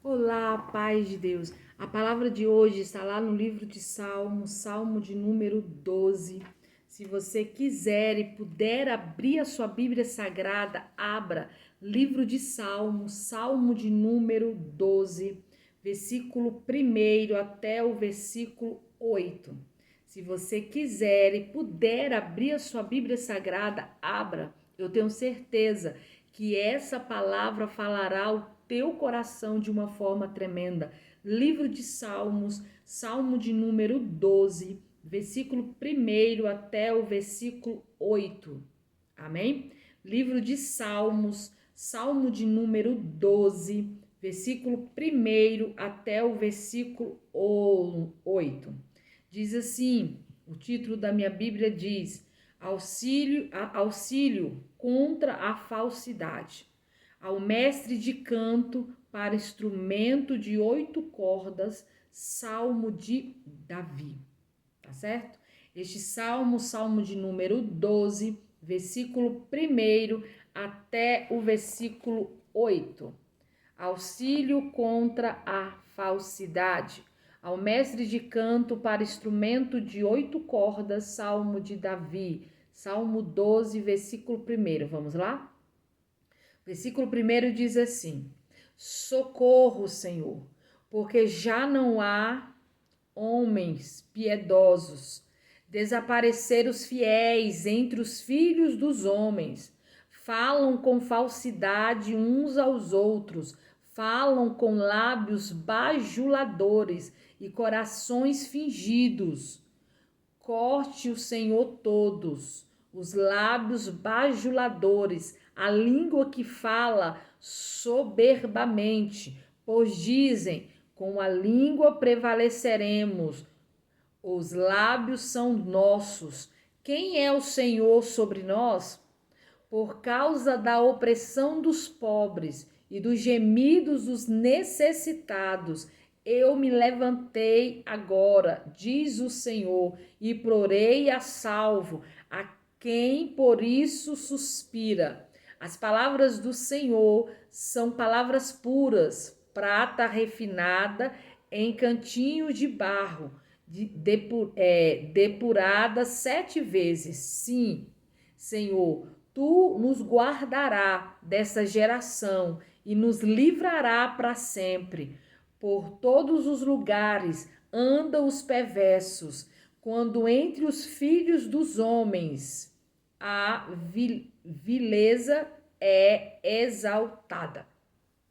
Olá, paz de Deus. A palavra de hoje está lá no livro de Salmos, Salmo de número 12. Se você quiser e puder abrir a sua Bíblia Sagrada, abra. Livro de Salmos, Salmo de número 12, versículo 1 até o versículo 8. Se você quiser e puder abrir a sua Bíblia Sagrada, abra. Eu tenho certeza que essa palavra falará ao teu coração de uma forma tremenda. Livro de Salmos, Salmo de número 12, versículo 1 até o versículo 8. Amém? Livro de Salmos, Salmo de número 12, versículo 1 até o versículo 8. Diz assim, o título da minha Bíblia diz: auxílio contra a falsidade. Ao mestre de canto para instrumento de 8 cordas, Salmo de Davi. Tá certo? Este salmo de número 12, versículo 1 até o versículo 8. Auxílio contra a falsidade. Ao mestre de canto para instrumento de 8 cordas, Salmo de Davi. Salmo 12, versículo 1. Vamos lá? Versículo 1 diz assim: Socorro, Senhor, porque já não há homens piedosos. Desapareceram os fiéis entre os filhos dos homens. Falam com falsidade uns aos outros, falam com lábios bajuladores e corações fingidos. Corte o Senhor todos, os lábios bajuladores, a língua que fala soberbamente, pois dizem: com a língua prevaleceremos, os lábios são nossos. Quem é o Senhor sobre nós? Por causa da opressão dos pobres e dos gemidos dos necessitados, eu me levantei agora, diz o Senhor, e plorei a salvo a quem por isso suspira. As palavras do Senhor são palavras puras, prata refinada em cantinho de barro, depurada 7 vezes. Sim, Senhor, tu nos guardará dessa geração e nos livrará para sempre. Por todos os lugares andam os perversos, quando entre os filhos dos homens a vileza é exaltada.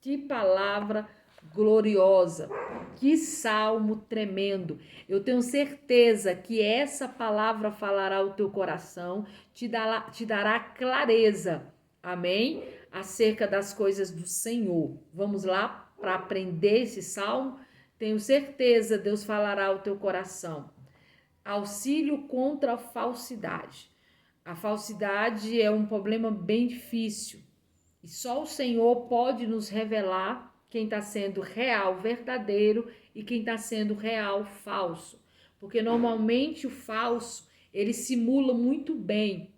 Que palavra gloriosa, que salmo tremendo. Eu tenho certeza que essa palavra falará ao teu coração, te dará clareza, amém? Acerca das coisas do Senhor. Vamos lá para aprender esse salmo? Tenho certeza Deus falará ao teu coração. Auxílio contra a falsidade. A falsidade é um problema bem difícil e só o Senhor pode nos revelar quem está sendo real, verdadeiro, e quem está sendo real, falso. Porque normalmente o falso, ele simula muito bem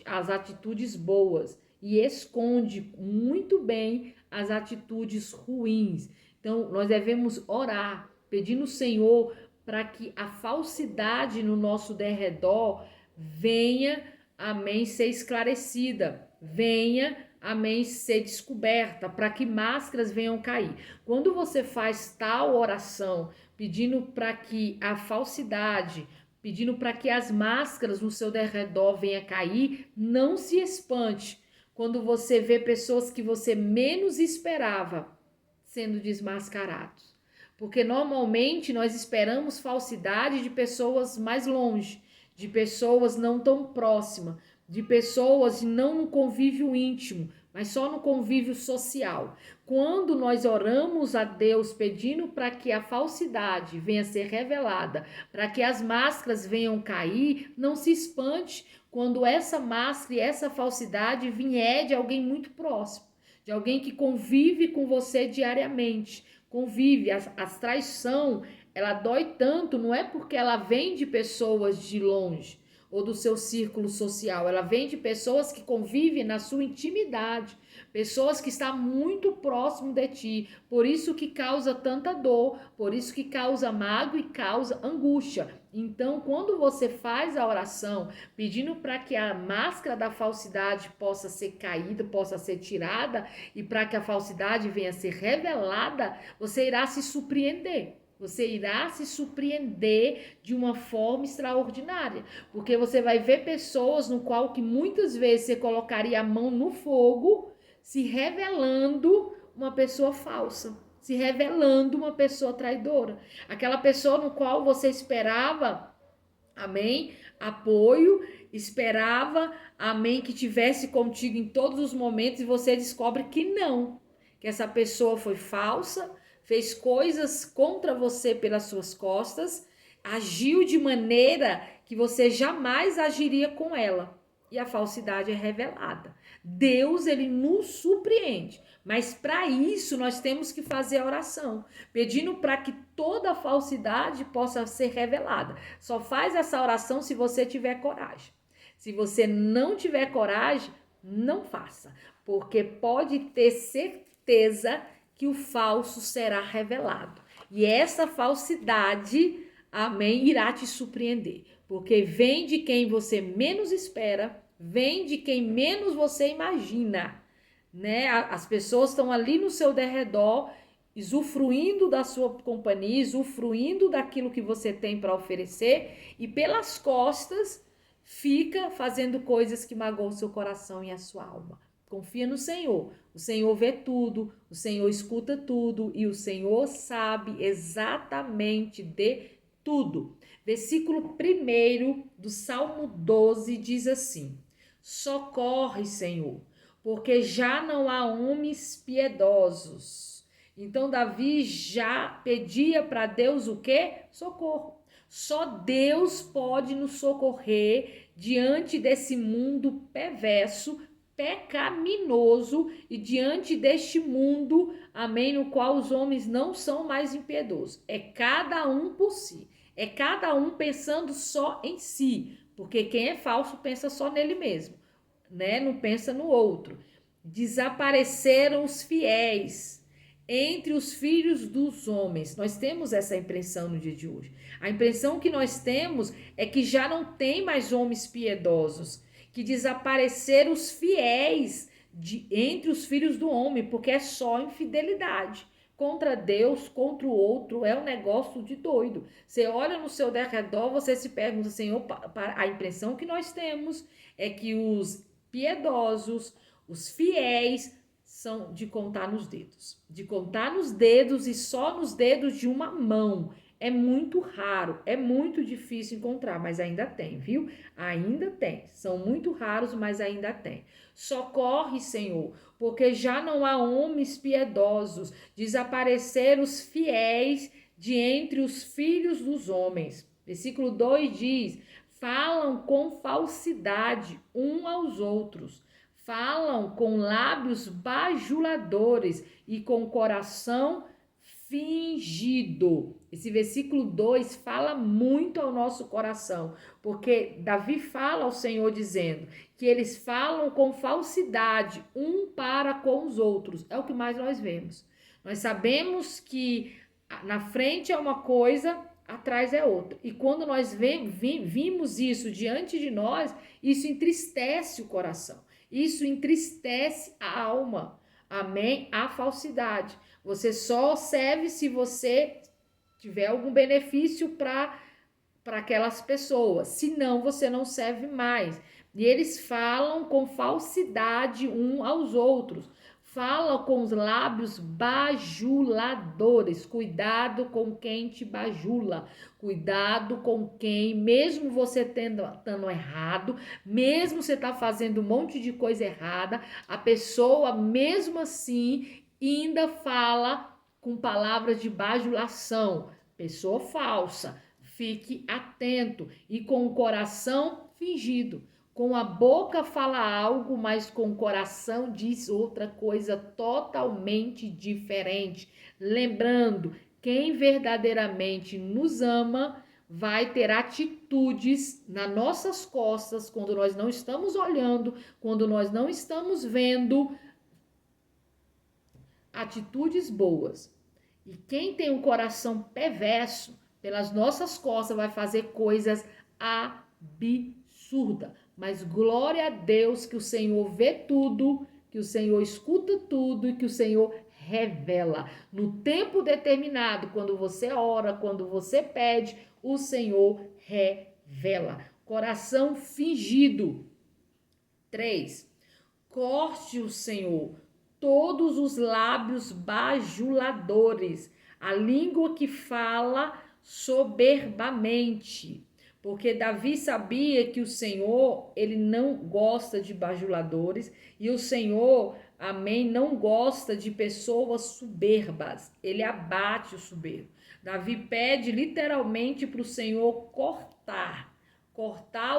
as atitudes boas e esconde muito bem as atitudes ruins. Então, nós devemos orar, pedindo ao Senhor para que a falsidade no nosso derredor venha, amém, ser esclarecida, venha, amém, ser descoberta, para que máscaras venham cair. Quando você faz tal oração, pedindo para que a falsidade, pedindo para que as máscaras no seu derredor venham cair, não se espante quando você vê pessoas que você menos esperava sendo desmascarados. Porque normalmente nós esperamos falsidade de pessoas mais longe, de pessoas não tão próximas, de pessoas não no convívio íntimo, mas só no convívio social. Quando nós oramos a Deus pedindo para que a falsidade venha a ser revelada, para que as máscaras venham cair, não se espante quando essa máscara e essa falsidade vier de alguém muito próximo, de alguém que convive com você diariamente, convive. A traição, ela dói tanto, não é porque ela vem de pessoas de longe. ou do seu círculo social, ela vem de pessoas que convivem na sua intimidade, pessoas que estão muito próximo de ti, por isso que causa tanta dor, por isso que causa mágoa e causa angústia. Então, quando você faz a oração pedindo para que a máscara da falsidade possa ser caída, possa ser tirada e para que a falsidade venha a ser revelada, você irá se surpreender. Você irá se surpreender de uma forma extraordinária, porque você vai ver pessoas no qual que muitas vezes você colocaria a mão no fogo, se revelando uma pessoa falsa, se revelando uma pessoa traidora. Aquela pessoa no qual você esperava, amém, apoio, esperava, amém, que tivesse contigo em todos os momentos, e você descobre que não, que essa pessoa foi falsa, fez coisas contra você pelas suas costas, agiu de maneira que você jamais agiria com ela. E a falsidade é revelada. Deus, ele nos surpreende. Mas para isso nós temos que fazer a oração, pedindo para que toda a falsidade possa ser revelada. Só faz essa oração se você tiver coragem. Se você não tiver coragem, não faça, porque pode ter certeza que o falso será revelado. E essa falsidade, amém, irá te surpreender, porque vem de quem você menos espera, vem de quem menos você imagina, né? As pessoas estão ali no seu derredor, usufruindo da sua companhia, usufruindo daquilo que você tem para oferecer, e pelas costas fica fazendo coisas que magoam o seu coração e a sua alma. Confia no Senhor. O Senhor vê tudo, o Senhor escuta tudo e o Senhor sabe exatamente de tudo. Versículo 1 do Salmo 12 diz assim: socorre, Senhor, porque já não há homens piedosos. Então Davi já pedia para Deus o quê? Socorro. Só Deus pode nos socorrer diante desse mundo perverso, pecaminoso, e diante deste mundo, amém, no qual os homens não são mais impiedosos. É cada um por si, é cada um pensando só em si, porque quem é falso pensa só nele mesmo, né? Não pensa no outro. Desapareceram os fiéis entre os filhos dos homens. Nós temos essa impressão no dia de hoje. A impressão que nós temos é que já não tem mais homens piedosos, que desapareceram os fiéis entre os filhos do homem, porque é só infidelidade. Contra Deus, contra o outro, é um negócio de doido. Você olha no seu derredor, você se pergunta, Senhor, a impressão que nós temos é que os piedosos, os fiéis, são de contar nos dedos. De contar nos dedos e só nos dedos de uma mão. É muito raro, é muito difícil encontrar, mas ainda tem, viu? Ainda tem. São muito raros, mas ainda tem. Socorre, Senhor, porque já não há homens piedosos. Desapareceram os fiéis de entre os filhos dos homens. Versículo 2 diz: falam com falsidade um aos outros, falam com lábios bajuladores e com coração fingido. Esse versículo 2 fala muito ao nosso coração, porque Davi fala ao Senhor dizendo que eles falam com falsidade um para com os outros. É o que mais nós vemos. Nós sabemos que na frente é uma coisa, atrás é outra. E quando nós vimos isso diante de nós, isso entristece o coração. Isso entristece a alma. Amém? A falsidade. Você só serve se você tiver algum benefício para aquelas pessoas. Senão, você não serve mais. E eles falam com falsidade um aos outros. Fala com os lábios bajuladores. Cuidado com quem te bajula. Cuidado com quem, mesmo você estando errado, mesmo você tá fazendo um monte de coisa errada, a pessoa, mesmo assim, ainda fala com palavras de bajulação. Pessoa falsa. Fique atento. E com o coração fingido. Com a boca fala algo, mas com o coração diz outra coisa totalmente diferente. Lembrando, quem verdadeiramente nos ama, vai ter atitudes nas nossas costas, quando nós não estamos olhando, quando nós não estamos vendo, atitudes boas. E quem tem um coração perverso, pelas nossas costas, vai fazer coisas absurdas. Mas glória a Deus que o Senhor vê tudo, que o Senhor escuta tudo e que o Senhor revela. No tempo determinado, quando você ora, quando você pede, o Senhor revela. Coração fingido. 3. Corte o Senhor todos os lábios bajuladores, a língua que fala soberbamente. Porque Davi sabia que o Senhor, ele não gosta de bajuladores e o Senhor, amém, não gosta de pessoas soberbas. Ele abate o soberbo. Davi pede literalmente para o Senhor cortar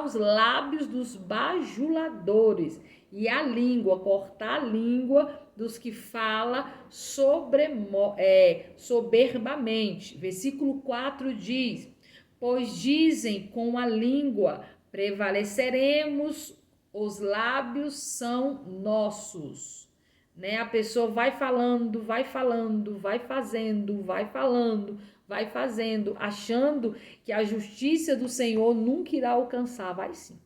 os lábios dos bajuladores e a língua, cortar a língua dos que fala soberbamente. Versículo 4 diz: pois dizem com a língua, prevaleceremos, os lábios são nossos. Né? A pessoa vai falando, vai falando, vai fazendo, vai falando, vai fazendo, achando que a justiça do Senhor nunca irá alcançar. Vai sim,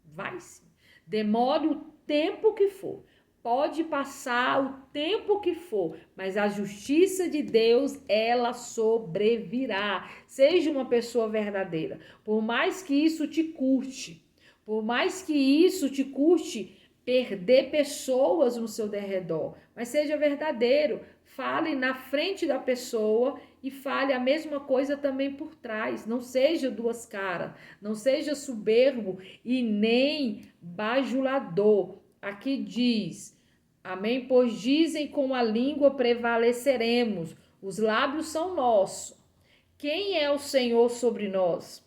vai sim. Demore o tempo que for. Pode passar o tempo que for, mas a justiça de Deus, ela sobrevirá. Seja uma pessoa verdadeira. Por mais que isso te custe, por mais que isso te custe perder pessoas no seu derredor, mas seja verdadeiro. Fale na frente da pessoa e fale a mesma coisa também por trás. Não seja duas caras, não seja soberbo e nem bajulador. Aqui diz, amém? Pois dizem com a língua prevaleceremos, os lábios são nossos. Quem é o Senhor sobre nós?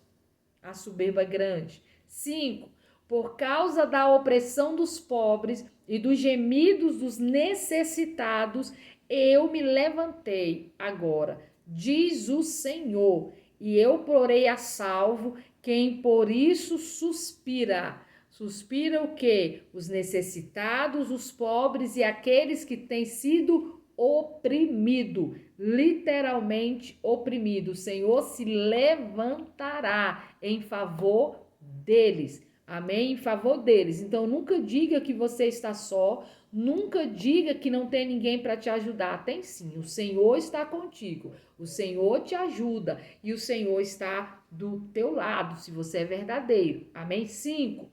A soberba grande. 5. Por causa da opressão dos pobres e dos gemidos dos necessitados, eu me levantei agora, diz o Senhor, e eu porei a salvo quem por isso suspira. Suspira o quê? Os necessitados, os pobres e aqueles que têm sido oprimido, literalmente oprimido. O Senhor se levantará em favor deles. Amém? Em favor deles. Então, nunca diga que você está só. Nunca diga que não tem ninguém para te ajudar. Tem sim. O Senhor está contigo. O Senhor te ajuda. E o Senhor está do teu lado, se você é verdadeiro. Amém? 5.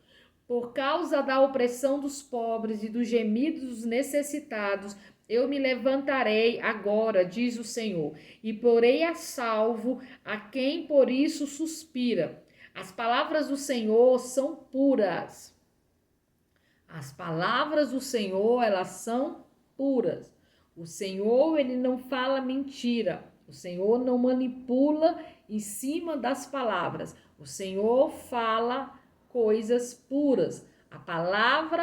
Por causa da opressão dos pobres e dos gemidos dos necessitados, eu me levantarei agora, diz o Senhor, e porei a salvo a quem por isso suspira. As palavras do Senhor são puras. As palavras do Senhor, elas são puras. O Senhor, ele não fala mentira. O Senhor não manipula em cima das palavras. O Senhor fala coisas puras.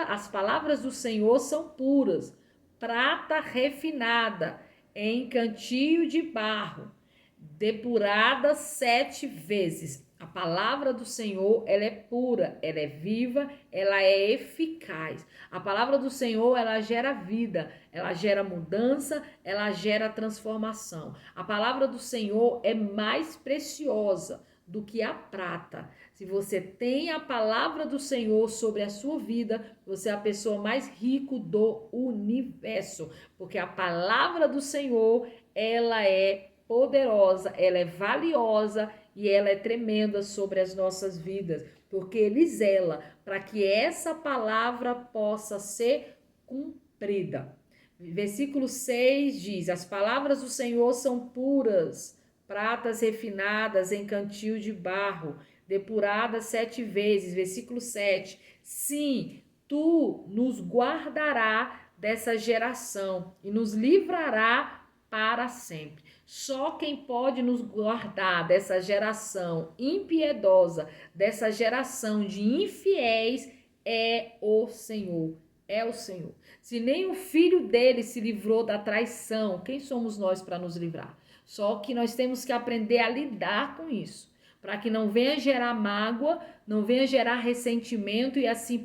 As palavras do Senhor são puras. Prata refinada em cantil de barro, depurada 7 vezes. A palavra do Senhor, ela é pura, ela é viva, ela é eficaz. A palavra do Senhor, ela gera vida, ela gera mudança, ela gera transformação. A palavra do Senhor é mais preciosa do que a prata. Se você tem a palavra do Senhor sobre a sua vida, você é a pessoa mais rica do universo, porque a palavra do Senhor, ela é poderosa, ela é valiosa e ela é tremenda sobre as nossas vidas, porque ele zela para que essa palavra possa ser cumprida. Versículo 6 diz: as palavras do Senhor são puras, pratas refinadas em cantil de barro, depuradas 7 vezes. Versículo 7: sim, tu nos guardará dessa geração e nos livrará para sempre. Só quem pode nos guardar dessa geração impiedosa, dessa geração de infiéis, é o Senhor. É o Senhor. Se nem o filho dele se livrou da traição, quem somos nós para nos livrar? Só que nós temos que aprender a lidar com isso. para que não venha gerar mágoa, não venha gerar ressentimento e assim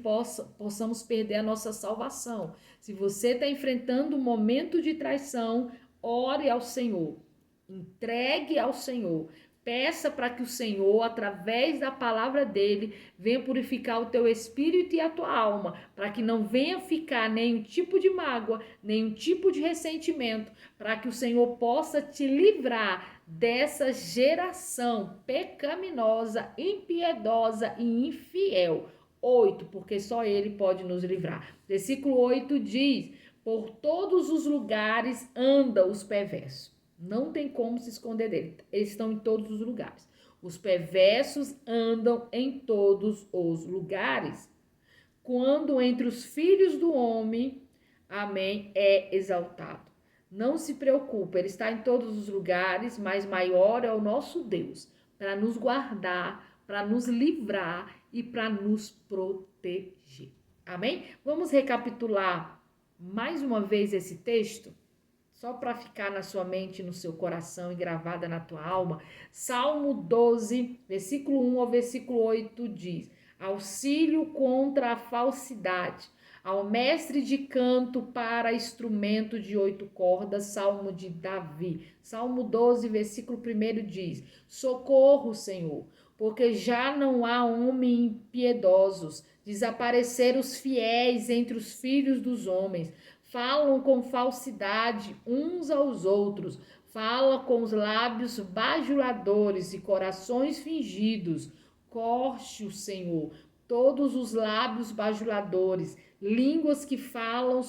possamos perder a nossa salvação. Se você está enfrentando um momento de traição, ore ao Senhor, entregue ao Senhor. Peça para que o Senhor, através da palavra dele, venha purificar o teu espírito e a tua alma, para que não venha ficar nenhum tipo de mágoa, nenhum tipo de ressentimento, para que o Senhor possa te livrar dessa geração pecaminosa, impiedosa e infiel. 8, porque só ele pode nos livrar. Versículo 8 diz: por todos os lugares andam os perversos. Não tem como se esconder dele. Eles estão em todos os lugares. Os perversos andam em todos os lugares. Quando entre os filhos do homem, amém, é exaltado. Não se preocupe, ele está em todos os lugares, mas maior é o nosso Deus para nos guardar, para nos livrar e para nos proteger. Amém? Vamos recapitular mais uma vez esse texto? Só para ficar na sua mente, no seu coração e gravada na tua alma. Salmo 12, versículo 1 ao versículo 8 diz: auxílio contra a falsidade, ao mestre de canto para instrumento de 8 cordas, Salmo de Davi. Salmo 12, versículo 1 diz: socorro, Senhor, porque já não há homens impiedosos, desapareceram os fiéis entre os filhos dos homens. Falam com falsidade uns aos outros, fala com os lábios bajuladores e corações fingidos. Corte o Senhor todos os lábios bajuladores, línguas que falam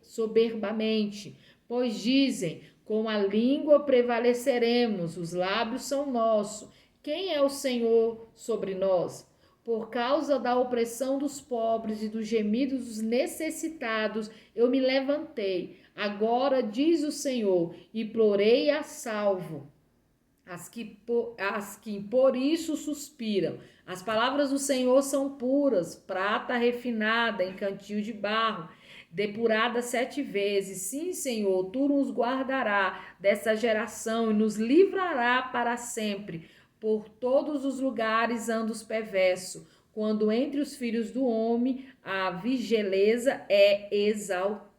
soberbamente, pois dizem: com a língua prevaleceremos, os lábios são nossos. Quem é o Senhor sobre nós? Por causa da opressão dos pobres e dos gemidos dos necessitados, eu me levantei. Agora, diz o Senhor, implorei a salvo as que por isso suspiram. As palavras do Senhor são puras, prata refinada em cantil de barro, depurada 7 vezes. Sim, Senhor, tu nos guardará dessa geração e nos livrará para sempre. Por todos os lugares anda os perversos, quando entre os filhos do homem a vigeleza é exaltada.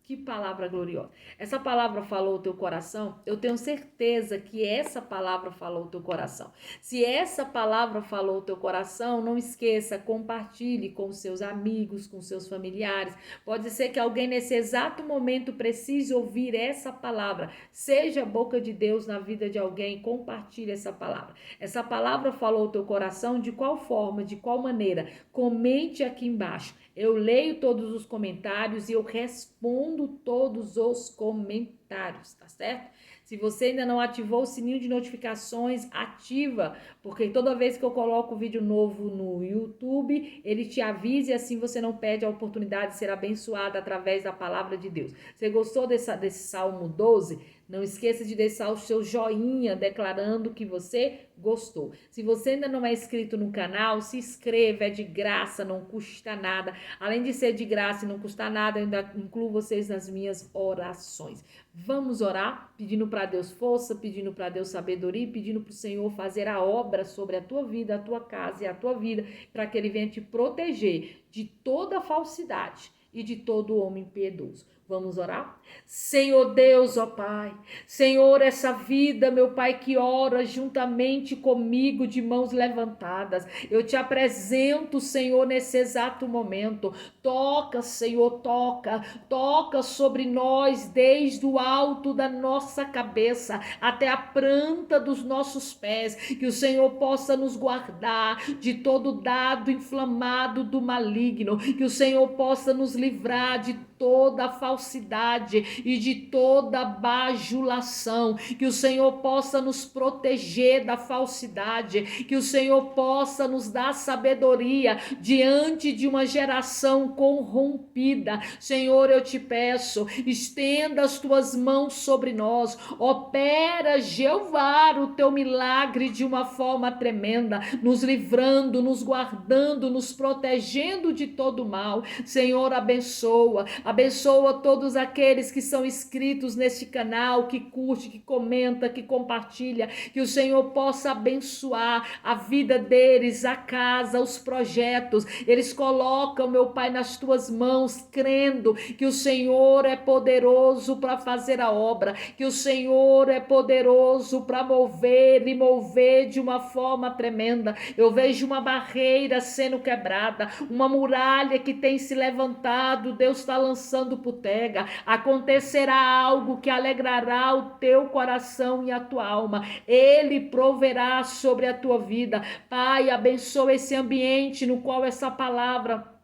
Que palavra gloriosa. Essa palavra falou o teu coração? Eu tenho certeza que essa palavra falou o teu coração. Se essa palavra falou o teu coração, não esqueça, compartilhe com seus amigos, com seus familiares. Pode ser que alguém nesse exato momento precise ouvir essa palavra. Seja a boca de Deus na vida de alguém, compartilhe essa palavra. Essa palavra falou o teu coração, de qual forma, de qual maneira? Comente aqui embaixo. Eu leio todos os comentários e eu respondo todos os comentários, tá certo? Se você ainda não ativou o sininho de notificações, ativa, porque toda vez que eu coloco vídeo novo no YouTube, ele te avisa e assim você não perde a oportunidade de ser abençoado através da palavra de Deus. Você gostou desse Salmo 12? Não esqueça de deixar o seu joinha declarando que você gostou. Se você ainda não é inscrito no canal, se inscreva, é de graça, não custa nada. Além de ser de graça e não custar nada, eu ainda incluo vocês nas minhas orações. Vamos orar, pedindo para Deus força, pedindo para Deus sabedoria, pedindo para o Senhor fazer a obra sobre a tua vida, a tua casa e a tua vida, para que Ele venha te proteger de toda falsidade e de todo homem piedoso. Vamos orar? Senhor Deus, ó Pai, Senhor, essa vida, meu Pai, que ora juntamente comigo de mãos levantadas, eu te apresento, Senhor, nesse exato momento. Toca, Senhor, toca sobre nós, desde o alto da nossa cabeça até a planta dos nossos pés, que o Senhor possa nos guardar de todo dado inflamado do maligno, que o Senhor possa nos livrar de toda a falsidade e de toda bajulação, que o Senhor possa nos proteger da falsidade, que o Senhor possa nos dar sabedoria diante de uma geração corrompida. Senhor, eu te peço, estenda as tuas mãos sobre nós, opera, Jeová, o teu milagre de uma forma tremenda, nos livrando, nos guardando, nos protegendo de todo mal. Senhor, abençoa Abençoa todos aqueles que são inscritos neste canal, que curte, que comenta, que compartilha, que o Senhor possa abençoar a vida deles, a casa, os projetos. Eles colocam, meu Pai, nas tuas mãos, crendo que o Senhor é poderoso para fazer a obra, que o Senhor é poderoso para mover e mover de uma forma tremenda. Eu vejo uma barreira sendo quebrada, uma muralha que tem se levantado, Deus está lançando por terra. Acontecerá algo que alegrará o teu coração e a tua alma. Ele proverá sobre a tua vida. Pai, abençoa esse ambiente no qual essa palavra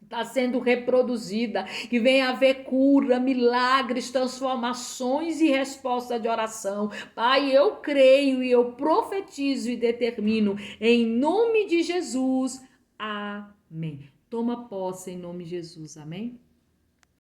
está sendo reproduzida, que venha haver cura, milagres, transformações e resposta de oração. Pai, eu creio e eu profetizo e determino em nome de Jesus. Amém. Toma posse em nome de Jesus. Amém.